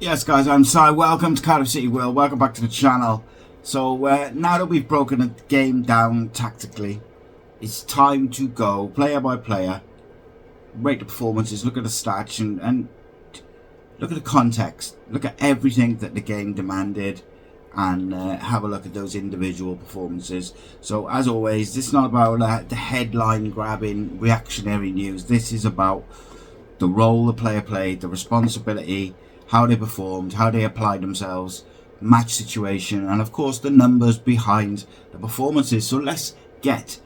Yes guys, I'm Si. Welcome to Cardiff City World. Welcome back to the channel. So now that we've broken the game down tactically, it's time to go player by player, rate the performances, look at the stats and look at the context, look at everything that the game demanded, and have a look at those individual performances. So as always, this is not about the headline grabbing reactionary news. This is about the role the player played, the responsibility, how they performed, how they applied themselves, match situation, and of course the numbers behind the performances. So let's get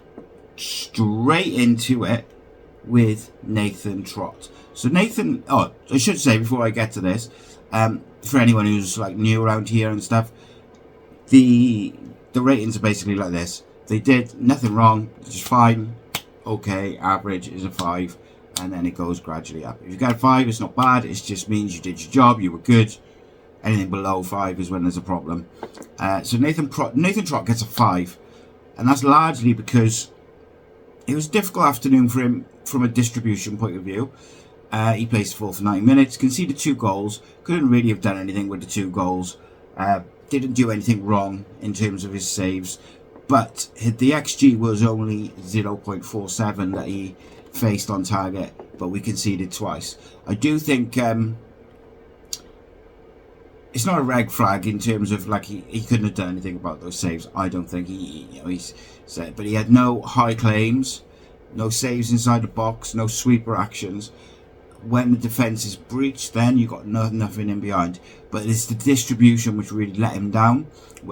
straight into it with Nathan Trott. So Nathan, I should say before I get to this, for anyone who's like new around here and stuff, the ratings are basically like this. They did nothing wrong, just fine, okay, average is a 5, and then it goes gradually up. If you got a 5, it's not bad, it just means you did your job, you were good. Anything below 5 is when there's a problem. So Nathan Trott gets a 5, and that's largely because it was a difficult afternoon for him from a distribution point of view. He placed full for 90 minutes, conceded 2 goals, couldn't really have done anything with the 2 goals, didn't do anything wrong in terms of his saves, but the XG was only 0.47 that he faced on target, but we conceded twice. I do think it's not a red flag in terms of like he couldn't have done anything about those saves. I don't think he's said, but he had no high claims, no saves inside the box, no sweeper actions. When the defence is breached, then you got nothing in behind. But it's the distribution which really let him down.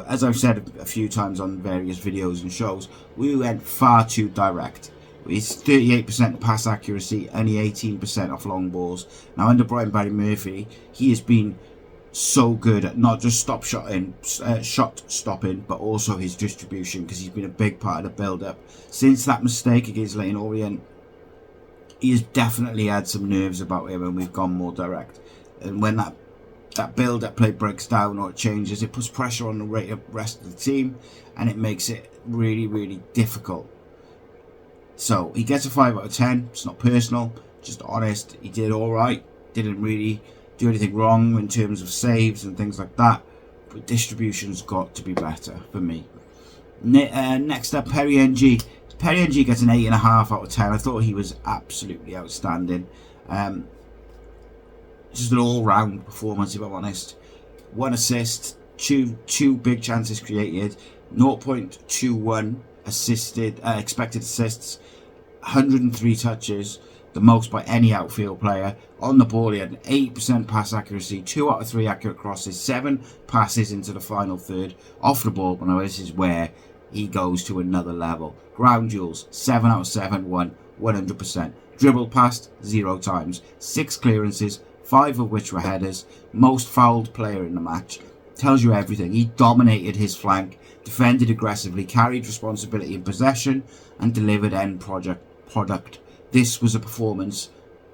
As I've said a few times on various videos and shows, we went far too direct. It's 38% pass accuracy, only 18% off long balls. Now under Brian Barry Murphy, he has been so good at not just shot stopping, but also his distribution, because he's been a big part of the build-up. Since that mistake against Leyton Orient, he has definitely had some nerves about him, and we've gone more direct. And when that build-up play breaks down or it changes, it puts pressure on the rest of the team, and it makes it really, really difficult. So he gets a 5 out of 10. It's not personal, just honest. He did all right. Didn't really do anything wrong in terms of saves and things like that. But distribution's got to be better for me. Next up, Matty Angel. Matty Angel gets an 8.5 out of 10. I thought he was absolutely outstanding. Just an all-round performance, if I'm honest. 1 assist, two big chances created, 0.21 assisted expected assists, 103 touches, the most by any outfield player. On the ball, he had an 8% pass accuracy, 2 out of 3 accurate crosses, 7 passes into the final third. Off the ball, but now this is where he goes to another level. Ground duels, 7 out of 7 won, 100%. Dribbled past, 0 times. 6 clearances, 5 of which were headers. Most fouled player in the match. Tells you everything. He dominated his flank, defended aggressively, carried responsibility in possession, and delivered end product. This was a performance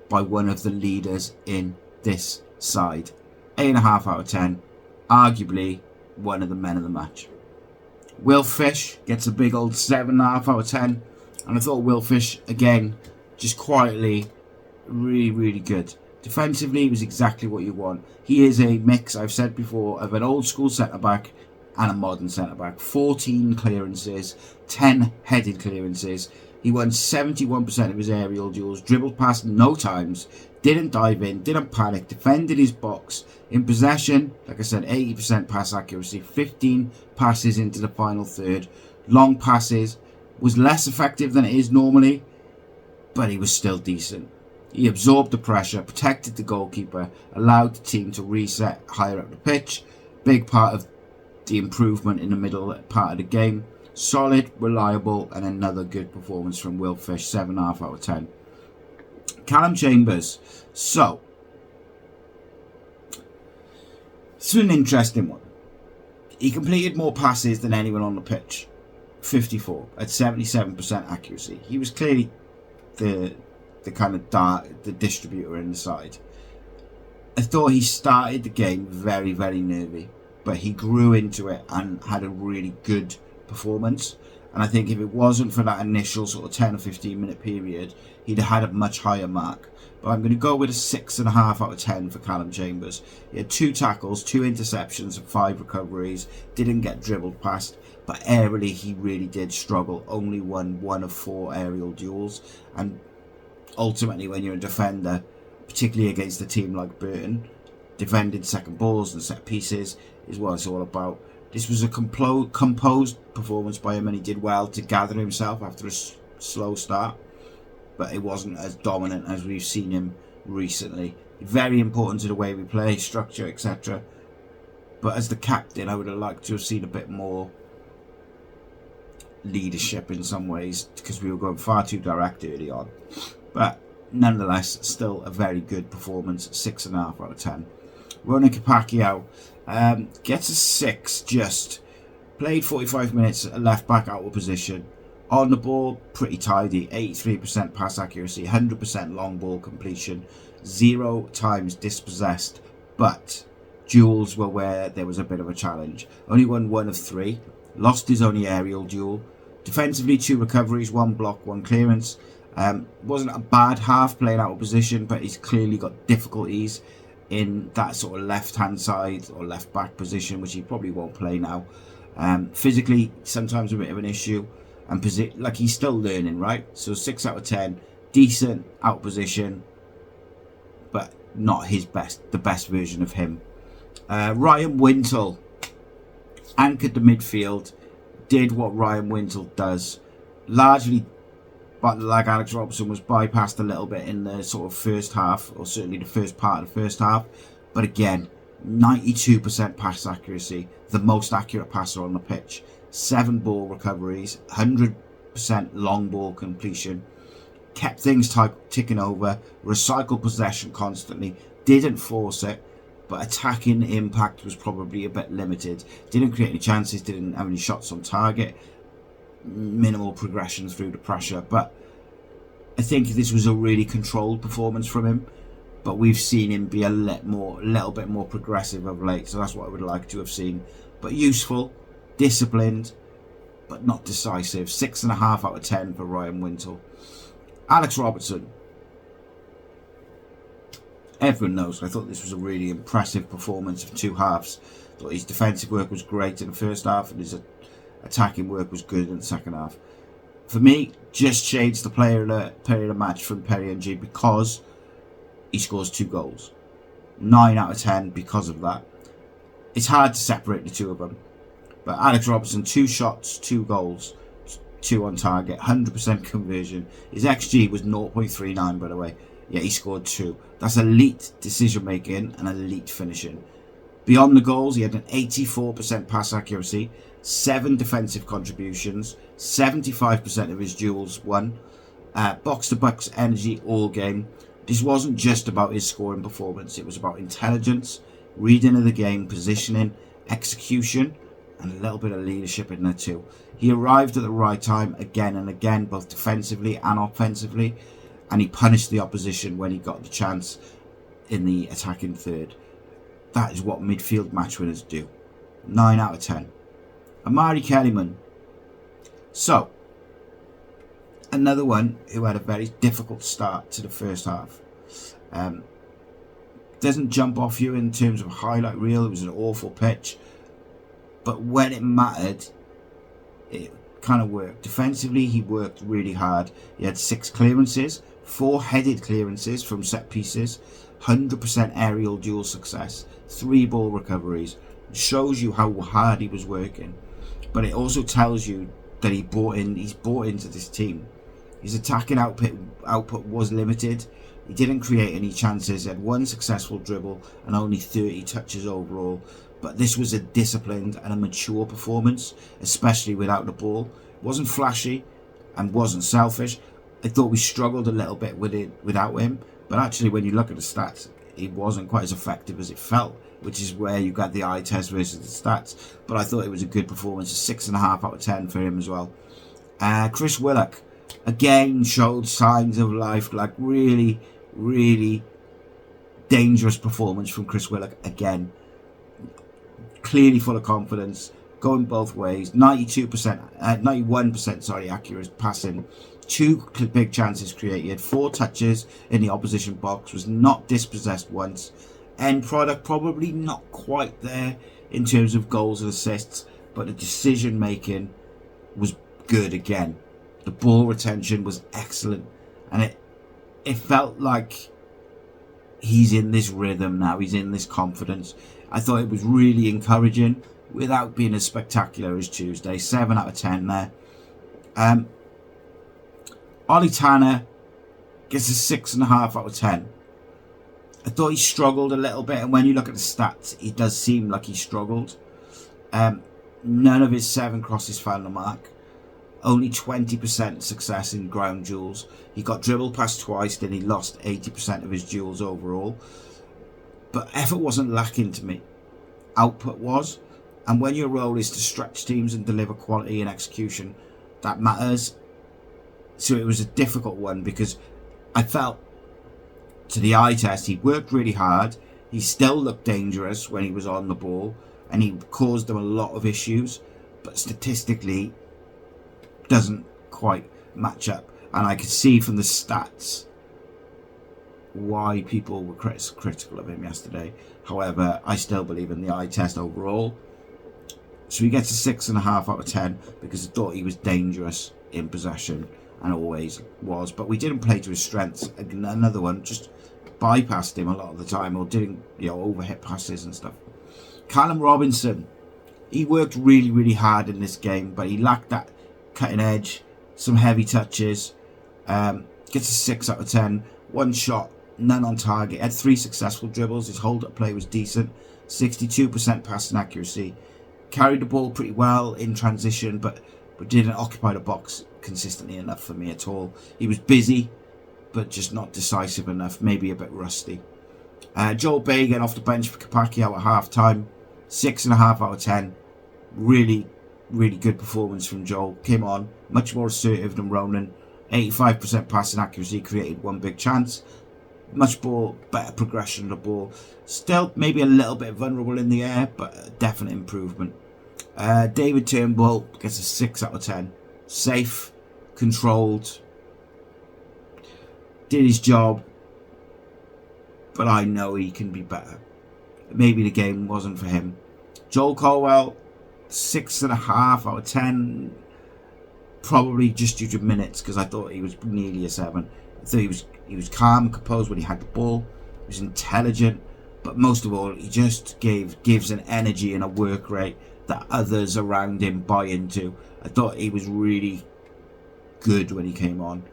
by one of the leaders in this side. 8.5 out of 10. Arguably one of the men of the match. Will Fish gets a big old 7.5 out of 10. And I thought Will Fish, again, just quietly, really, really good. Defensively, he was exactly what you want. He is a mix, I've said before, of an old school centre-back and a modern centre-back. 14 clearances, 10 headed clearances. He won 71% of his aerial duels, dribbled past no times, didn't dive in, didn't panic, defended his box. In possession, like I said, 80% pass accuracy, 15 passes into the final third. Long passes, was less effective than it is normally, but he was still decent. He absorbed the pressure, protected the goalkeeper, allowed the team to reset higher up the pitch. Big part of the improvement in the middle part of the game. Solid, reliable, and another good performance from Will Fish, 7.5 out of 10. Callum Chambers. So, it's an interesting one. He completed more passes than anyone on the pitch. 54 at 77% accuracy. He was clearly the kind of the distributor in the side. I thought he started the game very, very nervy, but he grew into it and had a really good performance. And I think if it wasn't for that initial sort of 10 or 15 minute period, he'd have had a much higher mark. But I'm going to go with a 6.5 out of 10 for Callum Chambers. He had 2 tackles, 2 interceptions and 5 recoveries. Didn't get dribbled past, but aerially he really did struggle. Only won 1 of 4 aerial duels. And ultimately, when you're a defender, particularly against a team like Burton, defending second balls and set pieces is what it's all about. This was a composed performance by him, and he did well to gather himself after a slow start, but it wasn't as dominant as we've seen him recently. Very important to the way we play, structure, etc. But as the captain, I would have liked to have seen a bit more leadership in some ways, because we were going far too direct early on. But nonetheless, still a very good performance, 6.5 out of 10. Ronan Kapaki gets a 6, just played 45 minutes at left back out of position. On the ball, pretty tidy, 83% pass accuracy, 100% long ball completion, 0 times dispossessed, but duels were where there was a bit of a challenge. Only won 1 of 3, lost his only aerial duel. Defensively, 2 recoveries, 1 block, 1 clearance. Wasn't a bad half playing out of position, but he's clearly got difficulties in that sort of left hand side or left back position, which he probably won't play now. Physically, sometimes a bit of an issue, and like he's still learning, right? So 6 out of 10, decent out position, but not his best, the best version of him. Ryan Wintle anchored the midfield, did what Ryan Wintle does, largely. But like Alex Robertson, was bypassed a little bit in the sort of first half, or certainly the first part of the first half. But again, 92% pass accuracy, the most accurate passer on the pitch. 7 ball recoveries, 100% long ball completion. Kept things ticking over, recycled possession constantly, didn't force it, but attacking impact was probably a bit limited. Didn't create any chances, didn't have any shots on target. Minimal progression through the pressure, but I think this was a really controlled performance from him. But we've seen him be a little bit more progressive of late, so that's what I would like to have seen. But useful, disciplined, but not decisive. 6.5 out of 10 for Ryan Wintle. Alex Robertson. Everyone knows I thought this was a really impressive performance of 2 halves. I thought his defensive work was great in the first half, and his attacking work was good in the second half. For me, just shades the player of the match from Matty Angel because he scores 2 goals. 9 out of 10 because of that. It's hard to separate the 2 of them. But Alex Robertson, 2 shots, 2 goals, 2 on target, 100% conversion. His XG was 0.39, by the way. Yet he scored 2. That's elite decision making and elite finishing. Beyond the goals, he had an 84% pass accuracy, 7 defensive contributions, 75% of his duels won, box-to-box energy all game. This wasn't just about his scoring performance, it was about intelligence, reading of the game, positioning, execution, and a little bit of leadership in there too. He arrived at the right time again and again, both defensively and offensively, and he punished the opposition when he got the chance in the attacking third. That is what midfield match winners do. 9 out of 10. Amari Kellyman. So, another one who had a very difficult start to the first half. Doesn't jump off you in terms of highlight reel. It was an awful pitch. But when it mattered, it kind of worked. Defensively, he worked really hard. He had 6 clearances, 4 headed clearances from set pieces, 100% aerial duel success, 3 ball recoveries. It shows you how hard he was working. But it also tells you that he's bought into this team. His attacking output was limited. He didn't create any chances. He had 1 successful dribble and only 30 touches overall. But this was a disciplined and a mature performance, especially without the ball. It wasn't flashy and wasn't selfish. I thought we struggled a little bit with it without him. But actually, when you look at the stats, he wasn't quite as effective as it felt, which is where you got the eye test versus the stats. But I thought it was a good performance, a 6.5 out of 10 for him as well. Chris Willock, again, showed signs of life, like really, really dangerous performance from Chris Willock again. Clearly full of confidence, going both ways. 91% accurate passing. 2 big chances created, 4 touches in the opposition box, was not dispossessed once. End product probably not quite there in terms of goals and assists, but the decision making was good again. The ball retention was excellent, and it felt like he's in this rhythm now, he's in this confidence. I thought it was really encouraging without being as spectacular as Tuesday. 7 out of 10 there. Ollie Tanner gets a 6.5 out of 10. I thought he struggled a little bit, and when you look at the stats, it does seem like he struggled. None of his 7 crosses found the mark. Only 20% success in ground duels. He got dribbled past twice, then he lost 80% of his duels overall. But effort wasn't lacking to me. Output was. And when your role is to stretch teams and deliver quality and execution, that matters. So it was a difficult one, because I felt to the eye test he worked really hard. He still looked dangerous when he was on the ball, and he caused them a lot of issues, but statistically doesn't quite match up. And I could see from the stats why people were critical of him yesterday. However, I still believe in the eye test overall. So he gets a 6.5 out of 10 because I thought he was dangerous in possession, and always was. But we didn't play to his strengths. Another one, just bypassed him a lot of the time, or didn't, overhit passes and stuff. Callum Robinson, he worked really, really hard in this game, but he lacked that cutting edge, some heavy touches. Gets a 6 out of 10. 1 shot, none on target. Had 3 successful dribbles. His hold-up play was decent. 62% passing accuracy. Carried the ball pretty well in transition, but didn't occupy the box consistently enough for me at all. He was busy, but just not decisive enough. Maybe a bit rusty. Joel Bagan off the bench for Capaccio at half-time. 6.5 out of 10. Really, really good performance from Joel. Came on, much more assertive than Ronan. 85% passing accuracy, created 1 big chance. Much more better progression of the ball. Still maybe a little bit vulnerable in the air, but a definite improvement. David Turnbull gets a 6 out of 10. Safe, controlled, did his job, but I know he can be better. Maybe the game wasn't for him. Joel Colwell, 6.5 out of 10. Probably just due to minutes, because I thought he was nearly a 7. I thought he was calm, composed when he had the ball. He was intelligent, but most of all, he just gives an energy and a work rate that others around him buy into. I thought he was really good when he came on,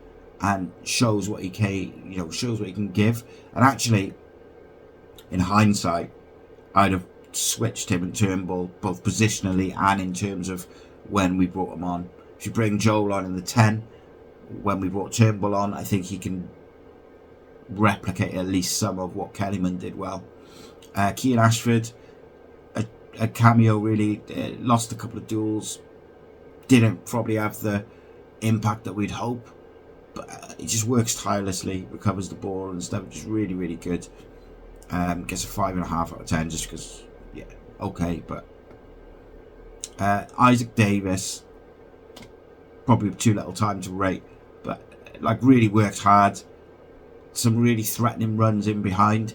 and shows what he can give. And actually, in hindsight, I'd have switched him and Turnbull both positionally and in terms of when we brought him on. If you bring Joel on in the 10, when we brought Turnbull on, I think he can replicate at least some of what Kellyman did well. Kean Ashford, a cameo really. Lost a couple of duels. Didn't probably have the impact that we'd hope, but he just works tirelessly, recovers the ball and stuff. Just really, really good. Gets a 5.5 out of 10 just because, yeah, okay. But Isaac Davis, probably too little time to rate, but really worked hard. Some really threatening runs in behind.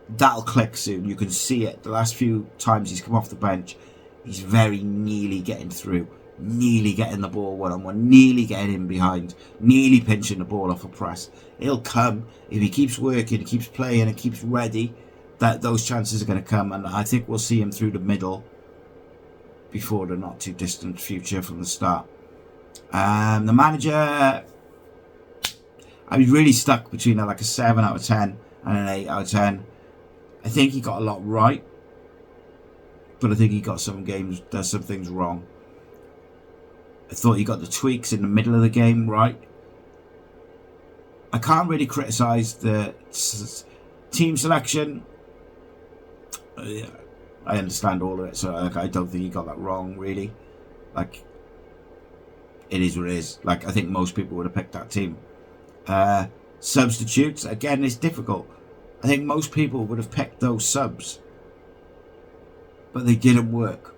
That'll click soon. You can see it. The last few times he's come off the bench, he's very nearly getting through, nearly getting the ball one-on-one, nearly getting in behind, nearly pinching the ball off a press. It'll come if he keeps working, he keeps playing, and keeps ready. That those chances are going to come, and I think we'll see him through the middle before the not too distant future from the start. The manager, I was really stuck between a 7 out of 10 and an 8 out of 10. I think he got a lot right, but I think he got some things wrong. I thought he got the tweaks in the middle of the game right. I can't really criticise the team selection. I understand all of it, so I don't think he got that wrong, really. It is what it is. I think most people would have picked that team. Substitutes, again, it's difficult. I think most people would have picked those subs, but they didn't work.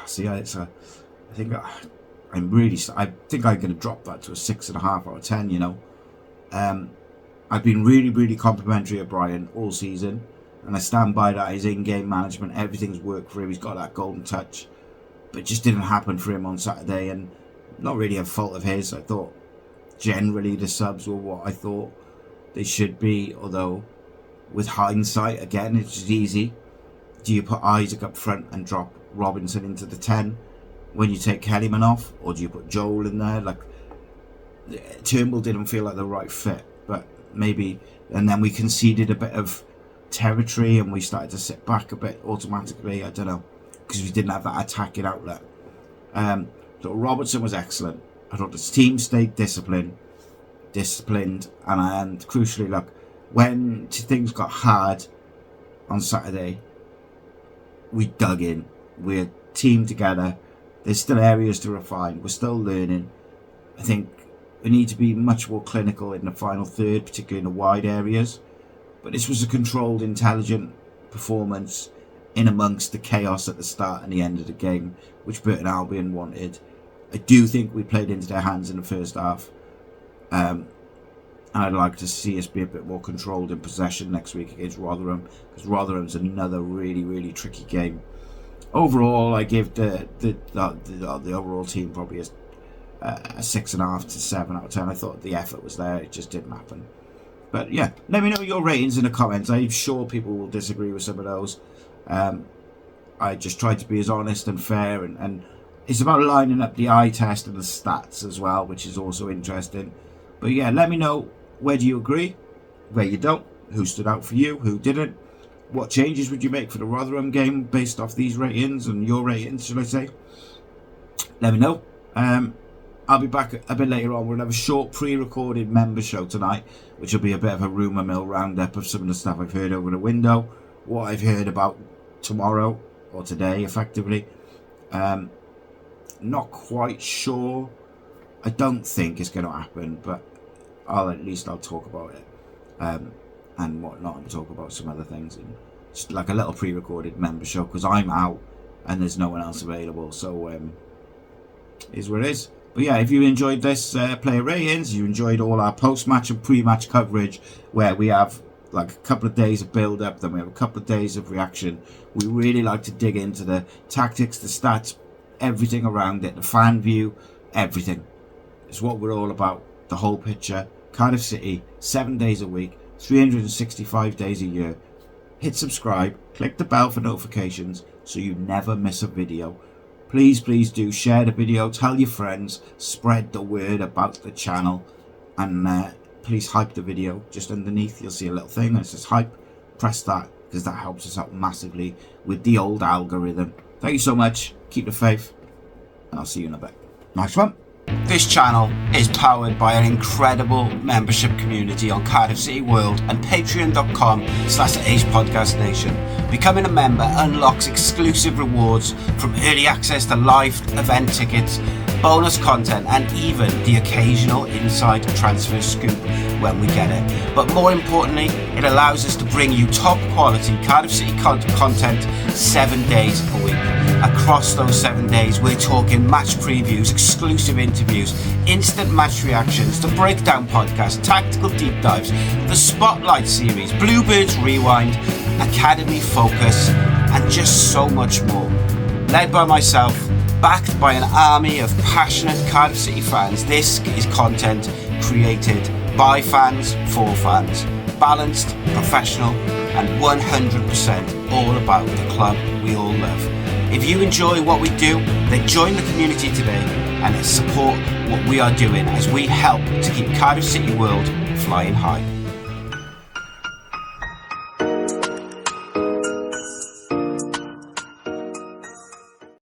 See, I think I'm going to drop that to a 6.5 out of 10. You know, I've been really, really complimentary of Brian all season, and I stand by that. His in-game management, everything's worked for him. He's got that golden touch, but it just didn't happen for him on Saturday, and not really a fault of his. I thought generally the subs were what I thought they should be, although with hindsight, again, it's just easy. Do you put Isaac up front and drop Robertson into the 10 when you take Kellyman off, or do you put Joel in there? Like, Turnbull didn't feel like the right fit, but maybe. And then we conceded a bit of territory and we started to sit back a bit automatically. I don't know, because we didn't have that attacking outlet. So Robertson was excellent. I thought the team stayed disciplined, and crucially, look, when things got hard on Saturday, we dug in. We're teamed together. There's still areas to refine. We're still learning. I think we need to be much more clinical in the final third, particularly in the wide areas. But this was a controlled, intelligent performance in amongst the chaos at the start and the end of the game, which Burton Albion wanted. I do think we played into their hands in the first half. And I'd like to see us be a bit more controlled in possession next week against Rotherham, because Rotherham's another really, really tricky game. Overall, I give the overall team probably a 6.5 to 7 out of 10. I thought the effort was there, it just didn't happen. But yeah, let me know your ratings in the comments. I'm sure people will disagree with some of those. I just tried to be as honest and fair, and it's about lining up the eye test and the stats as well, which is also interesting. But yeah, let me know, where do you agree, where you don't, who stood out for you, who didn't, what changes would you make for the Rotherham game based off these ratings and your ratings, should I say? Let me know. I'll be back a bit later on. We'll have a short pre-recorded member show tonight, which will be a bit of a rumour mill roundup of some of the stuff I've heard over the window, what I've heard about tomorrow or today, effectively. Not quite sure. I don't think it's going to happen, but I'll talk about it and whatnot, and talk about some other things, and just like a little pre-recorded member show, because I'm out and there's no one else available. So is what it is. But yeah, if you enjoyed this player ratings, you enjoyed all our post-match and pre-match coverage, where we have like a couple of days of build-up, then we have a couple of days of reaction. We really like to dig into the tactics, the stats, everything around it, the fan view, everything. It's what we're all about, the whole picture. Cardiff City, 7 days a week, 365 days a year. Hit subscribe, click the bell for notifications so you never miss a video. Please do share the video, tell your friends, spread the word about the channel, and please hype the video. Just underneath you'll see a little thing that says hype. Press that, because that helps us out massively with the old algorithm. Thank you so much, keep the faith, and I'll see you in a bit. Nice one. This channel is powered by an incredible membership community on Cardiff City World and patreon.com/AcePodcastNation. Becoming a member unlocks exclusive rewards, from early access to live event tickets, bonus content, and even the occasional inside transfer scoop when we get it. But more importantly, it allows us to bring you top quality Cardiff City content 7 days a week. Across those 7 days, we're talking match previews, exclusive interviews, instant match reactions, the breakdown podcast, tactical deep dives, the Spotlight series, Bluebirds Rewind, Academy Focus, and just so much more. Led by myself, backed by an army of passionate Cardiff City fans, this is content created by fans for fans. Balanced, professional, and 100% all about the club we all love. If you enjoy what we do, then join the community today and support what we are doing as we help to keep Cardiff City World flying high.